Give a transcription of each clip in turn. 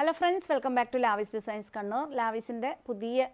Hello friends, welcome back to Lavis designs Kannur. ലാവിസിൻ്റെ പുതിയ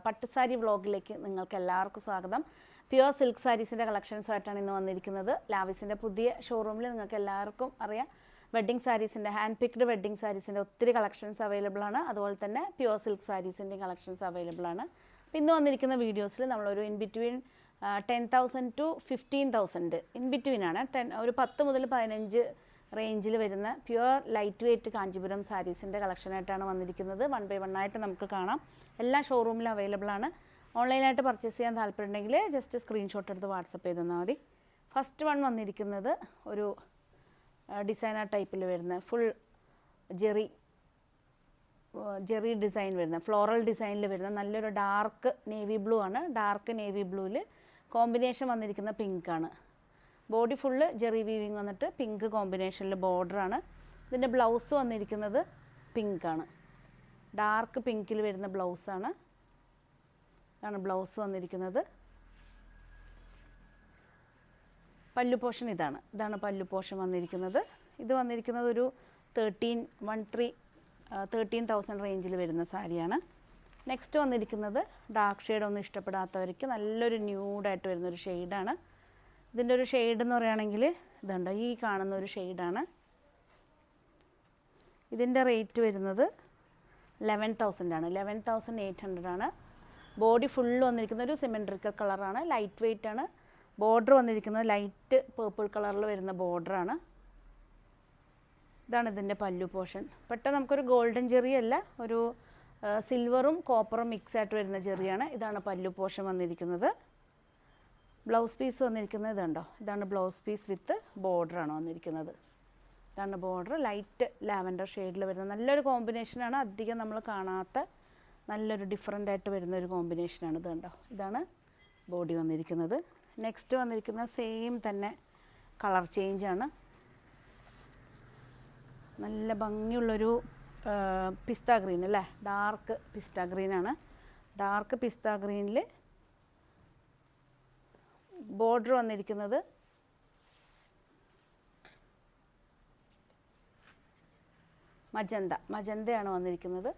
പട്ടുസാരി വ്ളോഗിലേക്ക് നിങ്ങൾക്ക് എല്ലാവർക്കും സ്വാഗതം. പ്യുവർ സിൽക്ക് സാരീസിൻ്റെ കളക്ഷൻസുമായിട്ടാണ് ഇന്ന് വന്നിരിക്കുന്നത്. ലാവിസിൻ്റെ പുതിയ ഷോറൂമിൽ നിങ്ങൾക്ക് എല്ലാവർക്കും അറിയാം, വെഡ്ഡിങ് സാരീസിൻ്റെ ഹാൻഡ് പിക്ഡ് വെഡ്ഡിങ് സാരീസിൻ്റെ ഒത്തിരി കളക്ഷൻസ് അവൈലബിൾ ആണ്. അതുപോലെ തന്നെ പ്യുവർ സിൽക്ക് സാരീസിൻ്റെയും കളക്ഷൻസ് അവൈലബിൾ ആണ്. അപ്പോൾ ഇന്ന് വന്നിരിക്കുന്ന വീഡിയോസിൽ നമ്മളൊരു in between 10,000 to 15,000 in between ആണ്. ഒരു 10 മുതൽ 15 റേഞ്ചിൽ വരുന്ന പ്യുവർ ലൈറ്റ് വെയ്റ്റ് കാഞ്ചീപുരം സാരീസിൻ്റെ കളക്ഷനായിട്ടാണ് വന്നിരിക്കുന്നത്. 1 by 1 ആയിട്ട് നമുക്ക് കാണാം. എല്ലാ ഷോറൂമിലും അവൈലബിൾ ആണ്. ഓൺലൈനായിട്ട് പർച്ചേസ് ചെയ്യാൻ താല്പര്യമുണ്ടെങ്കിൽ ജസ്റ്റ് സ്ക്രീൻഷോട്ട് എടുത്ത് വാട്സപ്പ് ചെയ്ത് തന്നാൽ മതി. ഫസ്റ്റ് വൺ വന്നിരിക്കുന്നത് ഒരു ഡിസൈനർ ടൈപ്പിൽ വരുന്ന ഫുൾ ജെറി ഡിസൈൻ വരുന്ന ഫ്ലോറൽ ഡിസൈനിൽ വരുന്ന നല്ലൊരു ഡാർക്ക് നേവി ബ്ലൂ ആണ്. ഡാർക്ക് നേവി ബ്ലൂവിൽ കോമ്പിനേഷൻ വന്നിരിക്കുന്ന പിങ്കാണ്. ബോഡി ഫുള്ള് ജെറി വീവിങ് വന്നിട്ട് പിങ്ക് കോമ്പിനേഷനിൽ ബോർഡറാണ്. ഇതിൻ്റെ ബ്ലൗസ് വന്നിരിക്കുന്നത് പിങ്കാണ്. ഡാർക്ക് പിങ്കിൽ വരുന്ന ബ്ലൗസാണ്. ഇതാണ് ബ്ലൗസ് വന്നിരിക്കുന്നത്. പല്ലു പോർഷൻ ഇതാണ് പല്ലു പോർഷൻ വന്നിരിക്കുന്നത്. ഇത് വന്നിരിക്കുന്നത് ഒരു 13,000 റേഞ്ചിൽ വരുന്ന സാരിയാണ്. നെക്സ്റ്റ് വന്നിരിക്കുന്നത് ഡാർക്ക് ഷെയ്ഡ് ഒന്നും ഇഷ്ടപ്പെടാത്തവർക്ക് നല്ലൊരു ന്യൂഡായിട്ട് വരുന്നൊരു ഷെയ്ഡാണ്. ഇതിൻ്റെ ഒരു ഷെയ്ഡ് എന്ന് പറയുകയാണെങ്കിൽ ഇതുണ്ട്, ഈ കാണുന്ന ഒരു ഷെയ്ഡാണ്. ഇതിൻ്റെ റേറ്റ് വരുന്നത് 11,000 ആണ്. 11,800 ആണ്. ബോഡി ഫുള്ള് വന്നിരിക്കുന്ന ഒരു സിമെട്രിക്കൽ കളറാണ്. ലൈറ്റ് വെയ്റ്റ് ആണ്. ബോർഡർ വന്നിരിക്കുന്നത് ലൈറ്റ് പേർപ്പിൾ കളറിൽ വരുന്ന ബോർഡറാണ്. ഇതാണ് ഇതിൻ്റെ പല്ലു പോർഷൻ. പെട്ടെന്ന് നമുക്കൊരു ഗോൾഡൻ ജെറി അല്ല, ഒരു സിൽവറും കോപ്പറും മിക്സ് ആയിട്ട് വരുന്ന ജെറിയാണ്. ഇതാണ് പല്ലു പോർഷൻ വന്നിരിക്കുന്നത്. ബ്ലൗസ് പീസ് വന്നിരിക്കുന്നത് ഇതുണ്ടോ, ഇതാണ് ബ്ലൗസ് പീസ് വിത്ത് ബോർഡറാണ് വന്നിരിക്കുന്നത്. ഇതാണ് ബോർഡർ. ലൈറ്റ് ലാവൻഡർ ഷെയ്ഡിൽ വരുന്ന നല്ലൊരു കോമ്പിനേഷനാണ്. അധികം നമ്മൾ കാണാത്ത നല്ലൊരു ഡിഫറെൻ്റ് ആയിട്ട് വരുന്ന ഒരു കോമ്പിനേഷനാണ്. ഇതുണ്ടോ, ഇതാണ് ബോഡി വന്നിരിക്കുന്നത്. നെക്സ്റ്റ് വന്നിരിക്കുന്ന സെയിം തന്നെ കളർ ചേഞ്ചാണ്. നല്ല ഭംഗിയുള്ളൊരു പിസ്ത ഗ്രീൻ അല്ലേ, ഡാർക്ക് പിസ്ത ഗ്രീനാണ്. ഡാർക്ക് പിസ്ത ഗ്രീനിൽ ബോർഡർ വന്നിരിക്കുന്നത് മജന്തയാണ് വന്നിരിക്കുന്നത്.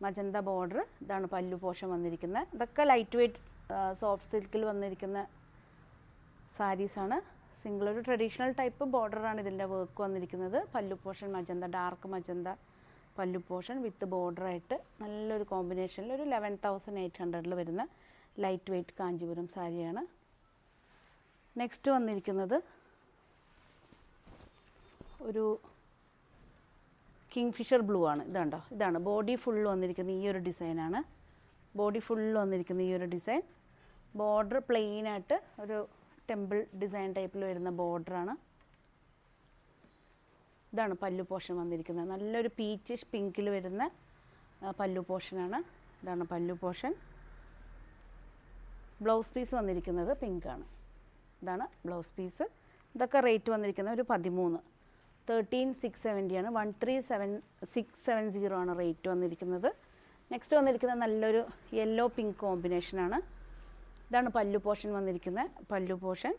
Magenta border. ഇതാണ് പല്ലു പോർഷൻ വന്നിരിക്കുന്നത്. ഇതൊക്കെ ലൈറ്റ് വെയ്റ്റ് സോഫ്റ്റ് സിൽക്കിൽ വന്നിരിക്കുന്ന സാരീസാണ്. സിംഗിൾ ഒരു ട്രഡീഷണൽ ടൈപ്പ് ബോർഡറാണ് ഇതിൻ്റെ വർക്ക് വന്നിരിക്കുന്നത്. പല്ലു പോർഷൻ മജന്ത, ഡാർക്ക് മജന്ത പല്ലു പോർഷൻ വിത്ത് ബോർഡറായിട്ട് നല്ലൊരു കോമ്പിനേഷനിൽ ഒരു 11,800 വരുന്ന ലൈറ്റ് വെയ്റ്റ് കാഞ്ചീപുരം സാരിയാണ്. നെക്സ്റ്റ് വന്നിരിക്കുന്നത് ഒരു കിങ് ഫിഷർ ബ്ലൂ ആണ്. ഇതുണ്ടോ, ഇതാണ് ബോഡി ഫുള്ള് വന്നിരിക്കുന്ന ഈ ഒരു ഡിസൈനാണ്. ബോഡി ഫുള്ള് വന്നിരിക്കുന്ന ഈ ഒരു ഡിസൈൻ. ബോർഡർ പ്ലെയിനായിട്ട് ഒരു ടെമ്പിൾ ഡിസൈൻ ടൈപ്പിൽ വരുന്ന ബോർഡറാണ്. ഇതാണ് പല്ലു പോർഷൻ വന്നിരിക്കുന്നത്. നല്ലൊരു പീച്ചിഷ് പിങ്കിൽ വരുന്ന പല്ലു പോർഷനാണ്. ഇതാണ് പല്ലു പോർഷൻ. ബ്ലൗസ് പീസ് വന്നിരിക്കുന്നത് പിങ്കാണ്. ഇതാണ് ബ്ലൗസ് പീസ്. ഇതൊക്കെ റേറ്റ് വന്നിരിക്കുന്നത് ഒരു 13,670 ആണ്. 13,670 ആണ് റേറ്റ് വന്നിരിക്കുന്നത്. നെക്സ്റ്റ് വന്നിരിക്കുന്നത് നല്ലൊരു യെല്ലോ പിങ്ക് കോമ്പിനേഷനാണ്. ഇതാണ് പല്ലു പോർഷൻ വന്നിരിക്കുന്നത്. പല്ലു പോർഷൻ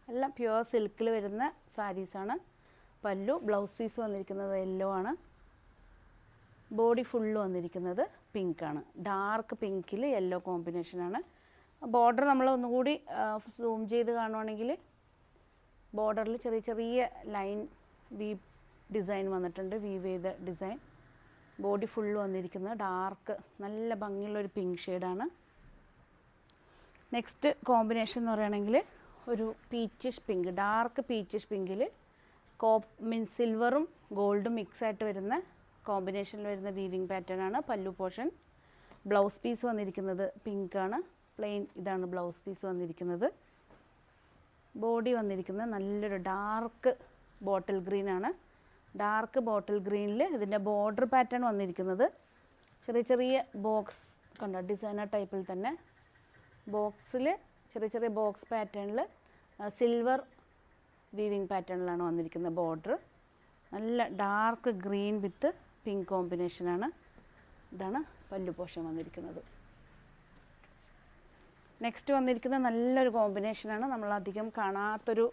എല്ലാം പ്യുവർ സിൽക്കിൽ വരുന്ന സാരീസാണ്. പല്ലു. ബ്ലൗസ് പീസ് വന്നിരിക്കുന്നത് യെല്ലോ ആണ്. ബോഡി ഫുള്ള് വന്നിരിക്കുന്നത് പിങ്കാണ്. ഡാർക്ക് പിങ്കിൽ യെല്ലോ കോമ്പിനേഷനാണ്. ബോർഡർ നമ്മൾ ഒന്നുകൂടി സൂം ചെയ്ത് കാണുവാണെങ്കിൽ ബോർഡറിൽ ചെറിയ ചെറിയ ലൈൻ വീവ് ഡിസൈൻ വന്നിട്ടുണ്ട്. വീവ് ചെയ്ത ഡിസൈൻ. ബോഡി ഫുള്ള് വന്നിരിക്കുന്നത് ഡാർക്ക് നല്ല ഭംഗിയുള്ളൊരു പിങ്ക് ഷെയ്ഡാണ്. നെക്സ്റ്റ് കോമ്പിനേഷൻ എന്ന് പറയുകയാണെങ്കിൽ ഒരു പീച്ചിഷ് പിങ്ക്, ഡാർക്ക് പീച്ചിഷ് പിങ്കിൽ സിൽവറും ഗോൾഡും മിക്സ് ആയിട്ട് വരുന്ന കോമ്പിനേഷനിൽ വരുന്ന വീവിങ് പാറ്റേൺ ആണ്. പല്ലു പോർഷൻ. ബ്ലൗസ് പീസ് വന്നിരിക്കുന്നത് പിങ്കാണ്. പ്ലെയിൻ. ഇതാണ് ബ്ലൗസ് പീസ് വന്നിരിക്കുന്നത്. ബോഡി വന്നിരിക്കുന്നത് നല്ലൊരു ഡാർക്ക് ബോട്ടിൽ ഗ്രീനാണ്. ഡാർക്ക് ബോട്ടിൽ ഗ്രീനിൽ ഇതിൻ്റെ ബോർഡർ പാറ്റേൺ വന്നിരിക്കുന്നത് ചെറിയ ചെറിയ ബോക്സ് കണ്ടോ, ഡിസൈനർ ടൈപ്പിൽ തന്നെ ബോക്സിൽ ചെറിയ ചെറിയ ബോക്സ് പാറ്റേണിൽ സിൽവർ വീവിങ് പാറ്റേണിലാണ് വന്നിരിക്കുന്നത് ബോർഡർ. നല്ല ഡാർക്ക് ഗ്രീൻ വിത്ത് പിങ്ക് കോമ്പിനേഷനാണ്. ഇതാണ് പല്ലു പോർഷൻ വന്നിരിക്കുന്നത്. നെക്സ്റ്റ് വന്നിരിക്കുന്നത് നല്ലൊരു കോമ്പിനേഷനാണ്. നമ്മളധികം കാണാത്തൊരു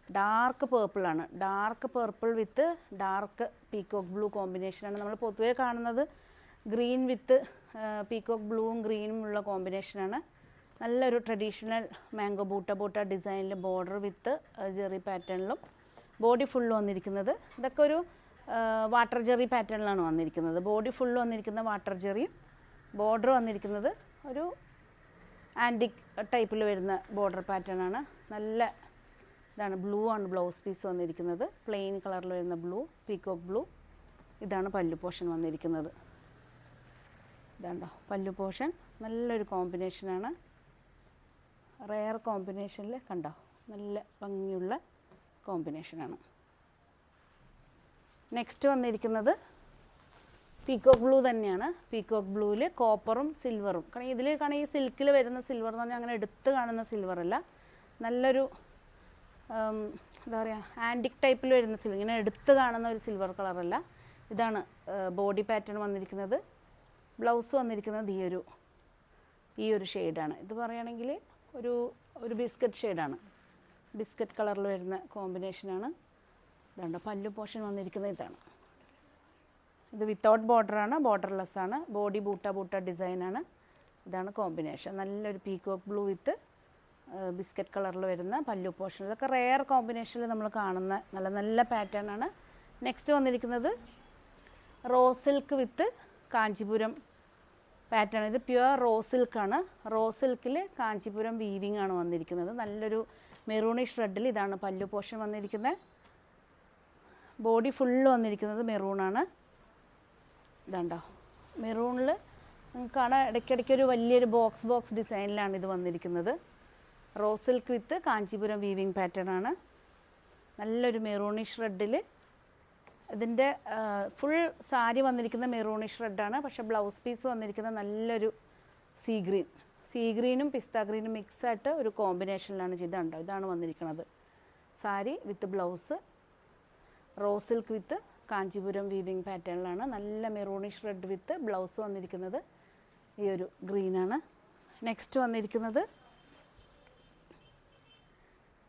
ഡാർക്ക് പേർപ്പിളാണ്. Dark purple with dark peacock blue കോമ്പിനേഷനാണ്. നമ്മൾ പൊതുവേ കാണുന്നത് ഗ്രീൻ വിത്ത് പീക്കോക്ക് ബ്ലൂവും ഗ്രീനും ഉള്ള കോമ്പിനേഷനാണ്. നല്ലൊരു ട്രഡീഷണൽ മാംഗോ ബൂട്ട ഡിസൈനിൽ ബോർഡർ വിത്ത് ജെറി പാറ്റേണിലും ബോഡി ഫുള്ള് വന്നിരിക്കുന്നത്. ഇതൊക്കെ ഒരു വാട്ടർ ജെറി പാറ്റേണിലാണ് വന്നിരിക്കുന്നത്. ബോഡി ഫുള്ള് വന്നിരിക്കുന്ന വാട്ടർ ജെറിയും ബോർഡർ വന്നിരിക്കുന്നത് ഒരു ആൻറ്റിക് ടൈപ്പിൽ വരുന്ന ബോർഡർ പാറ്റേൺ ആണ്. നല്ല ഇതാണ്. ബ്ലൂ ആണ് ബ്ലൗസ് പീസ് വന്നിരിക്കുന്നത്. പ്ലെയിൻ കളറിൽ വരുന്ന ബ്ലൂ, പീക്കോക്ക് ബ്ലൂ. ഇതാണ് പല്ലു പോർഷൻ വന്നിരിക്കുന്നത്. ഇതാണ്ടോ പല്ലു പോർഷൻ. നല്ലൊരു കോമ്പിനേഷനാണ്. റെയർ കോമ്പിനേഷനിൽ കണ്ടോ നല്ല ഭംഗിയുള്ള കോമ്പിനേഷനാണ്. നെക്സ്റ്റ് വന്നിരിക്കുന്നത് പീക്കോക്ക് ബ്ലൂ തന്നെയാണ്. പീക്കോക്ക് ബ്ലൂവിൽ കോപ്പറും സിൽവറും. കാരണം ഇതിൽ ഈ സിൽക്കിൽ വരുന്ന സിൽവർ എന്ന് പറഞ്ഞാൽ അങ്ങനെ എടുത്ത് കാണുന്ന സിൽവറല്ല. നല്ലൊരു എന്താ പറയുക ആൻറ്റിക് ടൈപ്പിൽ വരുന്ന സിൽവർ, ഇങ്ങനെ എടുത്ത് കാണുന്ന ഒരു സിൽവർ കളറല്ല. ഇതാണ് ബോഡി പാറ്റേൺ വന്നിരിക്കുന്നത്. ബ്ലൗസ് വന്നിരിക്കുന്നത് ഈ ഒരു ഷെയ്ഡാണ്. ഇത് പറയുകയാണെങ്കിൽ ഒരു ബിസ്ക്കറ്റ് ഷെയ്ഡാണ്. ബിസ്ക്കറ്റ് കളറിൽ വരുന്ന കോമ്പിനേഷനാണ്. ഇതുണ്ട് പല്ലു പോർഷൻ വന്നിരിക്കുന്നത് ഇതാണ്. ഇത് വിത്തൗട്ട് ബോർഡറാണ്, ബോർഡർലെസ് ആണ്. ബോഡി ബൂട്ട ഡിസൈനാണ്. ഇതാണ് കോമ്പിനേഷൻ. നല്ലൊരു പീക്കോക്ക് ബ്ലൂ വിത്ത് ബിസ്ക്കറ്റ് കളറിൽ വരുന്ന പല്ലു പോർഷൻ. ഇതൊക്കെ റെയർ കോമ്പിനേഷനിൽ നമ്മൾ കാണുന്ന നല്ല നല്ല പാറ്റേൺ ആണ്. നെക്സ്റ്റ് വന്നിരിക്കുന്നത് rose silk with Kanchipuram pattern. ഇത് പ്യുവർ റോസ് സിൽക്കാണ്. റോസ് സിൽക്കിൽ കാഞ്ചീപുരം വീവിങ് ആണ് വന്നിരിക്കുന്നത്. നല്ലൊരു മെറൂണിഷ് റെഡിൽ ഇതാണ് പല്ലു പോർഷൻ വന്നിരിക്കുന്നത്. ബോഡി ഫുള്ള് വന്നിരിക്കുന്നത് മെറൂണാണ്. ഇതാണ്ടോ മെറൂണിൽ നിങ്ങൾക്ക് കാണാൻ ഇടയ്ക്കിടയ്ക്ക് ഒരു വലിയൊരു ബോക്സ് ഡിസൈനിലാണ് ഇത് വന്നിരിക്കുന്നത്. Rose silk with Kanchipuram weaving pattern ആണ്. നല്ലൊരു മെറൂണിഷ് റെഡിൽ ഇതിൻ്റെ ഫുൾ സാരി വന്നിരിക്കുന്ന മെറൂണിഷ് റെഡാണ്. പക്ഷേ ബ്ലൗസ് പീസ് വന്നിരിക്കുന്നത് നല്ലൊരു സീ ഗ്രീനും പിസ്ത ഗ്രീനും മിക്സായിട്ട് ഒരു കോമ്പിനേഷനിലാണ് ചെയ്തുണ്ടോ. ഇതാണ് വന്നിരിക്കുന്നത് sari with blouse. Rose silk with Kanchipuram weaving പാറ്റേണിലാണ്. നല്ല മെറൂണിഷ് റെഡ് വിത്ത് ബ്ലൗസ് വന്നിരിക്കുന്നത് ഈ ഒരു ഗ്രീനാണ്. നെക്സ്റ്റ് വന്നിരിക്കുന്നത്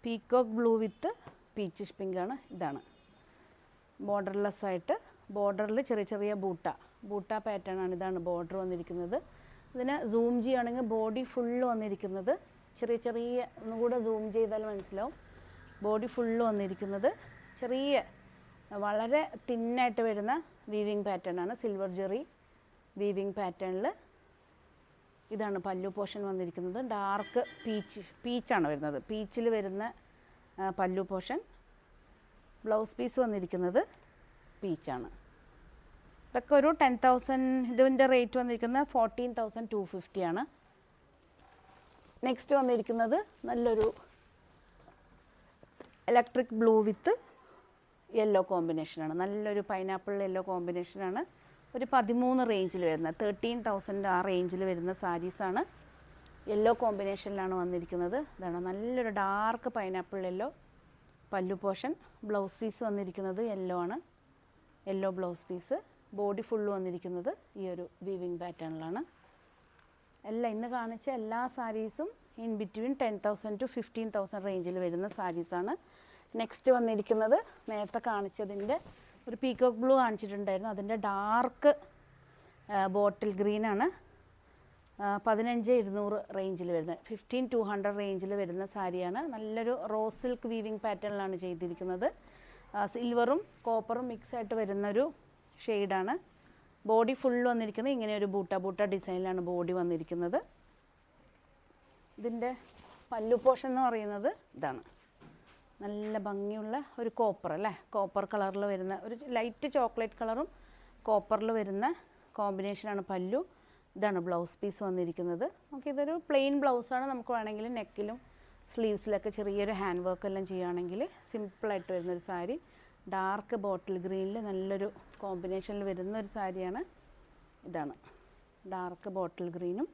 peacock blue with peachish pink ആണ്. ഇതാണ് ബോർഡർലെസ് ആയിട്ട് ബോർഡറിൽ ചെറിയ ബൂട്ട പാറ്റേൺ ആണ്. ഇതാണ് ബോർഡർ വന്നിരിക്കുന്നത്. ഇതിന് സൂം ചെയ്യുകയാണെങ്കിൽ ബോഡി ഫുള്ള് വന്നിരിക്കുന്നത് ചെറിയ ഒന്നുകൂടെ സൂം ചെയ്താൽ മനസ്സിലാവും. ബോഡി ഫുള്ള് വന്നിരിക്കുന്നത് വളരെ തിന്നായിട്ട് വരുന്ന വീവിങ് പാറ്റേൺ ആണ്. സിൽവർ ജെറി വീവിങ് പാറ്റേണിൽ ഇതാണ് പല്ലു പോർഷൻ വന്നിരിക്കുന്നത്. ഡാർക്ക് പീച്ചാണ് വരുന്നത്. പീച്ചിൽ വരുന്ന പല്ലു പോർഷൻ. ബ്ലൗസ് പീസ് വന്നിരിക്കുന്നത് പീച്ചാണ്. ഇതൊക്കെ ഒരു 10,000. ഇതിൻ്റെ റേറ്റ് വന്നിരിക്കുന്നത് 14,250 ആണ്. നെക്സ്റ്റ് വന്നിരിക്കുന്നത് നല്ലൊരു ഇലക്ട്രിക് ബ്ലൂ വിത്ത് യെല്ലോ കോമ്പിനേഷനാണ്. നല്ലൊരു പൈനാപ്പിൾ യെല്ലോ കോമ്പിനേഷനാണ്. ഒരു 13 റേഞ്ചിൽ വരുന്ന 13,000 ആ റേഞ്ചിൽ വരുന്ന സാരീസാണ്. യെല്ലോ കോമ്പിനേഷനിലാണ് വന്നിരിക്കുന്നത്. ഇതാണ് നല്ലൊരു dark pineapple yellow pallu portion. Blouse piece വന്നിരിക്കുന്നത് യെല്ലോ ആണ്. Yellow blouse piece. Body full വന്നിരിക്കുന്നത് ഈ ഒരു വീവിങ് പാറ്റേണിലാണ്. ഇന്ന് കാണിച്ച എല്ലാ സാരീസും ഇൻ ബിറ്റ്വീൻ 10,000 to 15,000 റേഞ്ചിൽ വരുന്ന സാരീസാണ്. നെക്സ്റ്റ് വന്നിരിക്കുന്നത് നേരത്തെ കാണിച്ചതിൻ്റെ ഒരു പീക്കോക്ക് ബ്ലൂ കാണിച്ചിട്ടുണ്ടായിരുന്നു. അതിൻ്റെ ഡാർക്ക് ബോട്ടിൽ ഗ്രീനാണ്. 15,200 റേഞ്ചിൽ വരുന്നത് 15,200 റേഞ്ചിൽ വരുന്ന സാരിയാണ്. നല്ലൊരു റോസ് സിൽക്ക് വീവിങ് പാറ്റേണിലാണ് ചെയ്തിരിക്കുന്നത്. സിൽവറും കോപ്പറും മിക്സായിട്ട് വരുന്നൊരു ഷെയ്ഡാണ്. ബോഡി ഫുള്ള് വന്നിരിക്കുന്നത് ഇങ്ങനെ ഒരു ബൂട്ട ഡിസൈനിലാണ് ബോഡി വന്നിരിക്കുന്നത്. ഇതിൻ്റെ പല്ലു പോർഷൻ എന്ന് പറയുന്നത് ഇതാണ്. നല്ല ഭംഗിയുള്ള ഒരു കോപ്പർ കളറിൽ വരുന്ന ഒരു ലൈറ്റ് ചോക്ലേറ്റ് കളറും കോപ്പറിൽ വരുന്ന കോമ്പിനേഷനാണ് പല്ലു. ഇതാണ് ബ്ലൗസ് പീസ് വന്നിരിക്കുന്നത്. നമുക്കിതൊരു പ്ലെയിൻ ബ്ലൗസാണ്. നമുക്ക് വേണമെങ്കിൽ നെക്കിലും സ്ലീവ്സിലൊക്കെ ചെറിയൊരു ഹാൻഡ് വർക്ക് എല്ലാം ചെയ്യുകയാണെങ്കിൽ സിമ്പിളായിട്ട് വരുന്നൊരു സാരി. ഡാർക്ക് ബോട്ടിൽ ഗ്രീനിൽ നല്ലൊരു കോമ്പിനേഷനിൽ വരുന്ന ഒരു സാരിയാണ്. ഇതാണ് ഡാർക്ക് ബോട്ടിൽ ഗ്രീനും.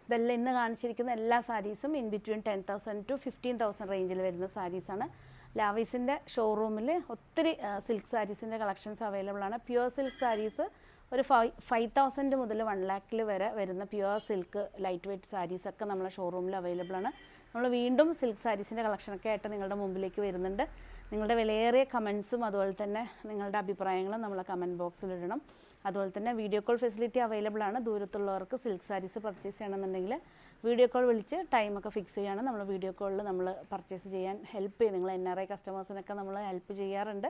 ഇതെല്ലാം ഇന്ന് കാണിച്ചിരിക്കുന്ന എല്ലാ സാരീസും ഇൻ ബിറ്റ്വീൻ 10,000 to 15,000 റേഞ്ചിൽ വരുന്ന സാരീസാണ്. ലാവീസിൻ്റെ ഷോറൂമിൽ ഒത്തിരി സിൽക്ക് സാരീസിൻ്റെ കളക്ഷൻസ് അവൈലബിൾ ആണ്. പ്യുവർ സിൽക്ക് സാരീസ് ഒരു 5,000 മുതൽ 1 lakh വരെ വരുന്ന പ്യുവർ സിൽക്ക് ലൈറ്റ് വെയ്റ്റ് സാരീസൊക്കെ നമ്മളെ ഷോറൂമിൽ അവൈലബിൾ ആണ്. നമ്മൾ വീണ്ടും സിൽക്ക് സാരീസിൻ്റെ കളക്ഷനൊക്കെ ആയിട്ട് നിങ്ങളുടെ മുമ്പിലേക്ക് വരുന്നുണ്ട്. നിങ്ങളുടെ വിലയേറിയ കമൻസും അതുപോലെ തന്നെ നിങ്ങളുടെ അഭിപ്രായങ്ങളും നമ്മളെ കമൻറ്റ് ബോക്സിൽ ഇടണം. അതുപോലെ തന്നെ വീഡിയോ കോൾ ഫെസിലിറ്റി അവൈലബിൾ ആണ്. ദൂരത്തുള്ളവർക്ക് സിൽക്ക് സാരീസ് പർച്ചേസ് ചെയ്യണമെന്നുണ്ടെങ്കിൽ വീഡിയോ കോൾ വിളിച്ച് ടൈമൊക്കെ ഫിക്സ് ചെയ്യാണ്. നമ്മൾ വീഡിയോ കോളിൽ നമ്മൾ പർച്ചേസ് ചെയ്യാൻ ഹെൽപ്പ് ചെയ്യും. നിങ്ങൾ NRI കസ്റ്റമേഴ്സിനൊക്കെ നമ്മൾ ഹെൽപ്പ് ചെയ്യാറുണ്ട്.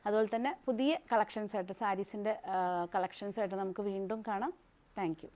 അതുപോലെ തന്നെ പുതിയ കളക്ഷൻസായിട്ട് സാരീസിൻ്റെ കളക്ഷൻസായിട്ട് നമുക്ക് വീണ്ടും കാണാം. Thank you.